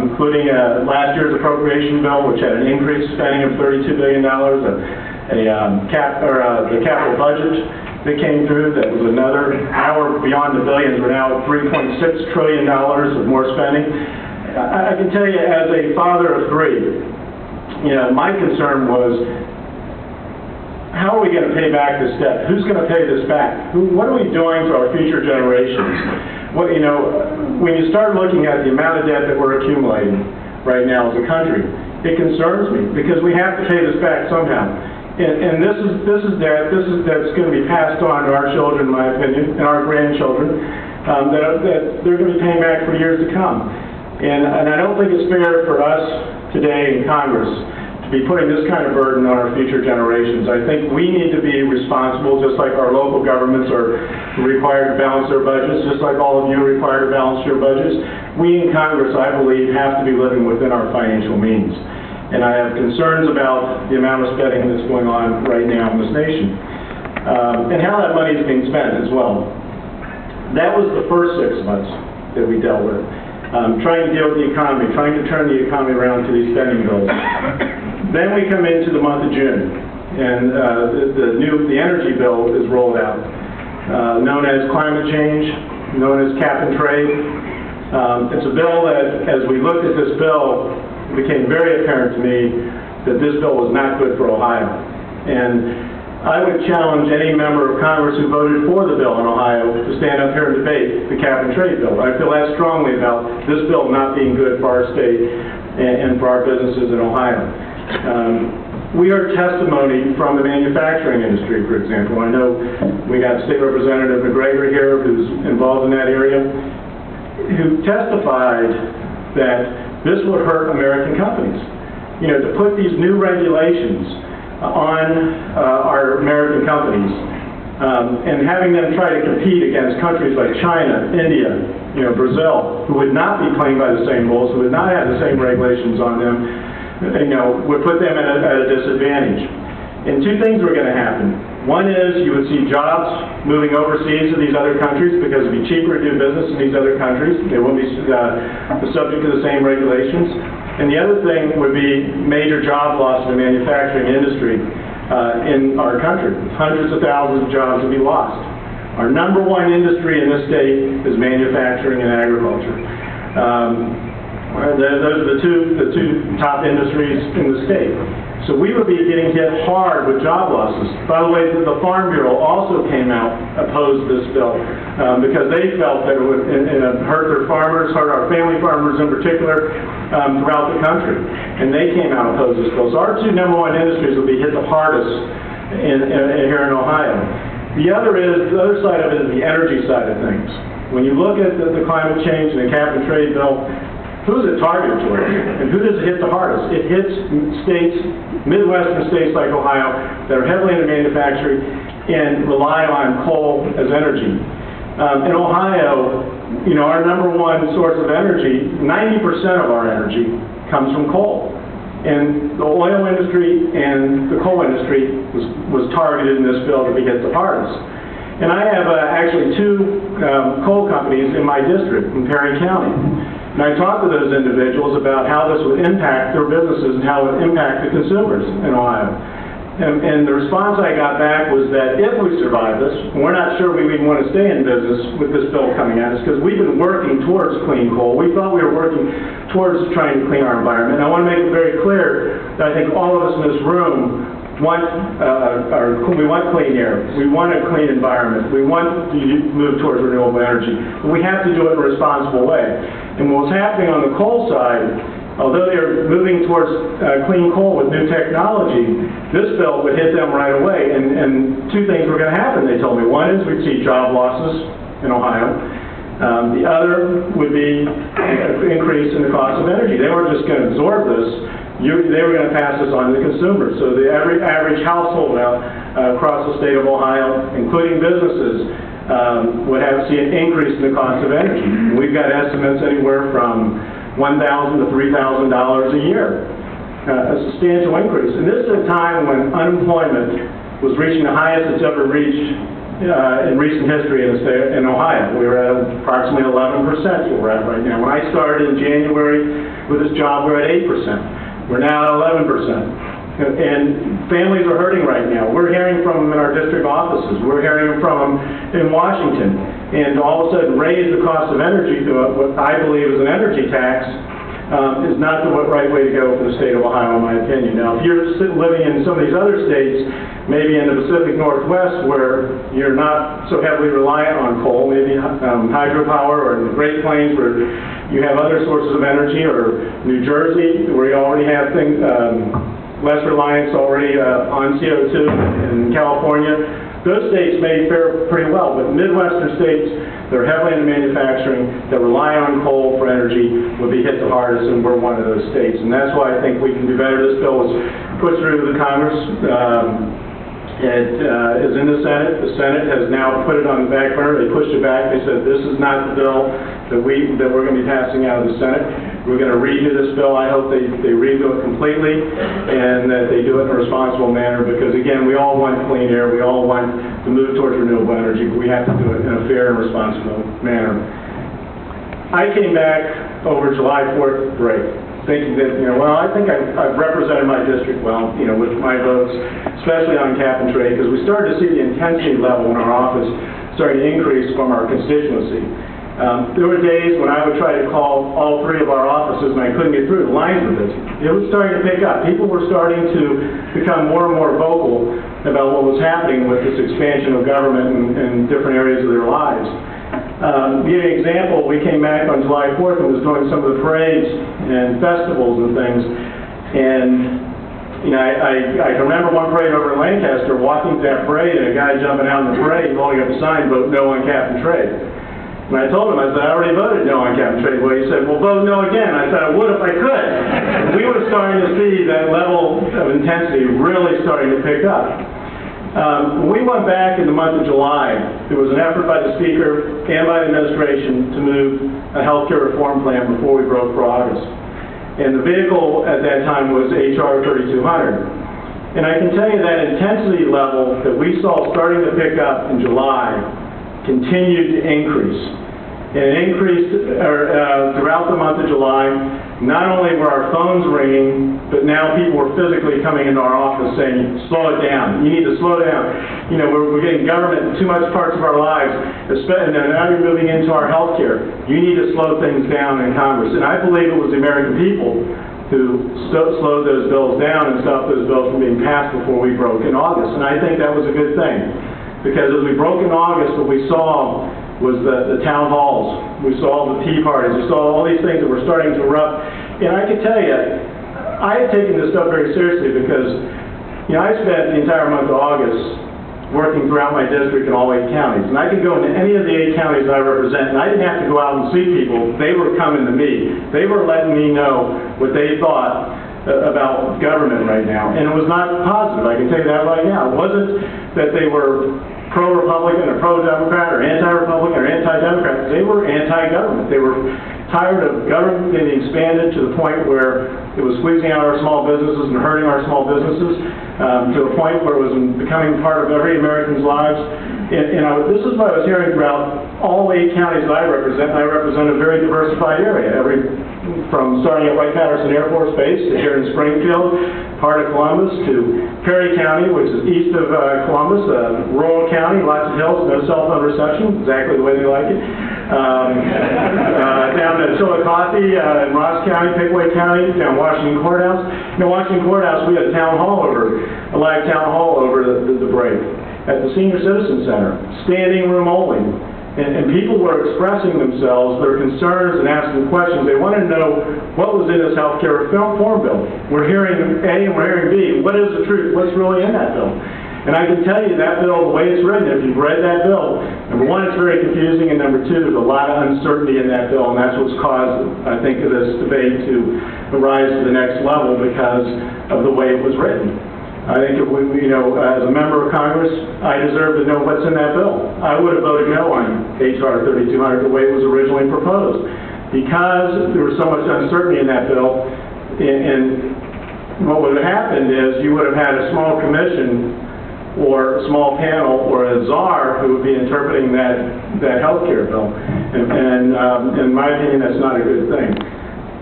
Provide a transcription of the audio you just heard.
including last year's appropriation bill, which had an increased spending of $32 billion, the capital budget that came through that was another. Now we're beyond the billions. We're now at $3.6 trillion of more spending. I can tell you, as a father of three, my concern was, how are we going to pay back this debt? Who's going to pay this back? What are we doing for our future generations? When you start looking at the amount of debt that we're accumulating right now as a country, it concerns me because we have to pay this back somehow. And this is debt that's going to be passed on to our children, in my opinion, and our grandchildren, that they're going to be paying back for years to come. And I don't think it's fair for us today in Congress to be putting this kind of burden on our future generations. I think we need to be responsible, just like our local governments are required to balance their budgets, just like all of you are required to balance your budgets. We in Congress, I believe, have to be living within our financial means. And I have concerns about the amount of spending that's going on right now in this nation, and how that money is being spent as well. That was the first 6 months that we dealt with. Trying to deal with the economy, trying to turn the economy around to these spending bills. Then we come into the month of June, and the energy bill is rolled out, known as climate change, known as cap and trade. It's a bill that, as we looked at this bill, it became very apparent to me that this bill was not good for Ohio. And I would challenge any member of Congress who voted for the bill in Ohio to stand up here and debate the cap and trade bill. I feel that strongly about this bill not being good for our state and for our businesses in Ohio. We heard testimony from the manufacturing industry, for example. I know we got State Representative McGregor here, who's involved in that area, who testified that this would hurt American companies. To put these new regulations on our American companies, and having them try to compete against countries like China, India, Brazil, who would not be playing by the same rules, who would not have the same regulations on them, would put them at a disadvantage. And two things were going to happen. One is you would see jobs moving overseas to these other countries because it would be cheaper to do business in these other countries. They wouldn't be subject to the same regulations. And the other thing would be major job loss in the manufacturing industry in our country. Hundreds of thousands of jobs would be lost. Our number one industry in this state is manufacturing and agriculture. Those are the two top industries in the state. So we would be getting hit hard with job losses. By the way, the Farm Bureau also came out, opposed this bill, because they felt that it would hurt their farmers, hurt our family farmers in particular, throughout the country. And they came out and opposed this bill. So our two number one industries will be hit the hardest here in Ohio. The other side of it is the energy side of things. When you look at the climate change and the cap and trade bill, who's it targeted towards? And who does it hit the hardest? It hits states, Midwestern states like Ohio, that are heavily into manufacturing and rely on coal as energy. In Ohio, our number one source of energy, 90% of our energy comes from coal. And the oil industry and the coal industry was targeted in this bill to be hit the hardest. And I have actually two coal companies in my district, in Perry County. And I talked to those individuals about how this would impact their businesses and how it would impact the consumers in Ohio. And the response I got back was that if we survive this, and we're not sure we even want to stay in business with this bill coming at us, because we've been working towards clean coal. We thought we were working towards trying to clean our environment. And I want to make it very clear that I think all of us in this room we want clean air. We want a clean environment. We want to move towards renewable energy. But we have to do it in a responsible way. And what's happening on the coal side, although they're moving towards clean coal with new technology, this bill would hit them right away. And two things were going to happen, they told me. One is we'd see job losses in Ohio. The other would be an increase in the cost of energy. They weren't just going to absorb this. They were going to pass this on to the consumer. So the average household across the state of Ohio, including businesses, would see an increase in the cost of energy. We've got estimates anywhere from $1,000 to $3,000 a year, a substantial increase. And this is a time when unemployment was reaching the highest it's ever reached in recent history in Ohio. We were at approximately 11%, what we're at right now. When I started in January with this job, we were at 8%. We're now at 11%. And families are hurting right now. We're hearing from them in our district offices. We're hearing from them in Washington. And all of a sudden raise the cost of energy to what I believe is an energy tax is not the right way to go for the state of Ohio, in my opinion. Now, if you're living in some of these other states, maybe in the Pacific Northwest, where you're not so heavily reliant on coal, maybe hydropower, or in the Great Plains, where you have other sources of energy, or New Jersey, where you already have things, less reliance already on CO2, in California, those states may fare pretty well, but Midwestern states that are heavily into manufacturing, that rely on coal for energy, will be hit the hardest, and we're one of those states. And that's why I think we can do better. This bill was put through the Congress. It is in the Senate. The Senate has now put it on the back burner. They pushed it back. They said, this is not the bill that we're going to be passing out of the Senate. We're going to redo this bill. I hope they redo it completely and that they do it in a responsible manner, because, again, we all want clean air. We all want to move towards renewable energy, but we have to do it in a fair and responsible manner. I came back over July 4th break, thinking that, well, I think I've represented my district well, with my votes, especially on cap and trade, because we started to see the intensity level in our office starting to increase from our constituency. There were days when I would try to call all three of our offices and I couldn't get through. The lines were busy. It was starting to pick up. People were starting to become more and more vocal about what was happening with this expansion of government in different areas of their lives. To give you an example, we came back on July 4th and was doing some of the parades and festivals and things. And I can remember one parade over in Lancaster, walking to that parade, and a guy jumping out in the parade holding up a sign, "Vote no on cap and trade." And I told him, I said, I already voted no on cap and trade. Well, he said, well, vote no again. I said, I would if I could. We were starting to see that level of intensity really starting to pick up. When we went back in the month of July, there was an effort by the Speaker and by the administration to move a health care reform plan before we broke for August. And the vehicle at that time was H.R. 3200. And I can tell you that intensity level that we saw starting to pick up in July continued to increase. And it increased throughout the month of July. Not only were our phones ringing, but now people were physically coming into our office saying, slow it down. You need to slow down. We're getting government in too much parts of our lives, and now you're moving into our health care. You need to slow things down in Congress. And I believe it was the American people who slowed those bills down and stopped those bills from being passed before we broke in August. And I think that was a good thing. Because as we broke in August, what we saw was the town halls. We saw the tea parties. We saw all these things that were starting to erupt. And I can tell you, I had taken this stuff very seriously because, I spent the entire month of August working throughout my district in all 8 counties. And I could go into any of the 8 counties that I represent, and I didn't have to go out and see people. They were coming to me. They were letting me know what they thought about government right now. And it was not positive, I can tell you that right now. It wasn't that they were pro-Republican or pro-Democrat or anti-Republican or anti-Democrat. They were anti-government. They were tired of government getting expanded to the point where it was squeezing out our small businesses and hurting our small businesses, to a point where it was becoming part of every American's lives. And this is what I was hearing throughout all 8 counties that I represent. And I represent a very diversified area, from starting at Wright-Patterson Air Force Base to here in Springfield, heart of Columbus, to Perry County, which is east of Columbus, rural county, lots of hills, no cell phone reception, exactly the way they like it. Down to Chillicothe, in Ross County, Pickaway County, down Washington Courthouse. Washington Courthouse, we had a live town hall over the break at the Senior Citizen Center, standing room only. And people were expressing themselves, their concerns, and asking questions. They wanted to know what was in this health care reform bill. We're hearing A and we're hearing B. What is the truth? What's really in that bill? And I can tell you that bill, the way it's written, if you've read that bill, number one, it's very confusing, and number two, there's a lot of uncertainty in that bill, and that's what's caused, I think, this debate to rise to the next level because of the way it was written. I think if as a member of Congress, I deserve to know what's in that bill. I would have voted no on H.R. 3200 the way it was originally proposed, because there was so much uncertainty in that bill. And what would have happened is you would have had a small commission or a small panel, or a czar who would be interpreting that healthcare bill. And in my opinion, that's not a good thing.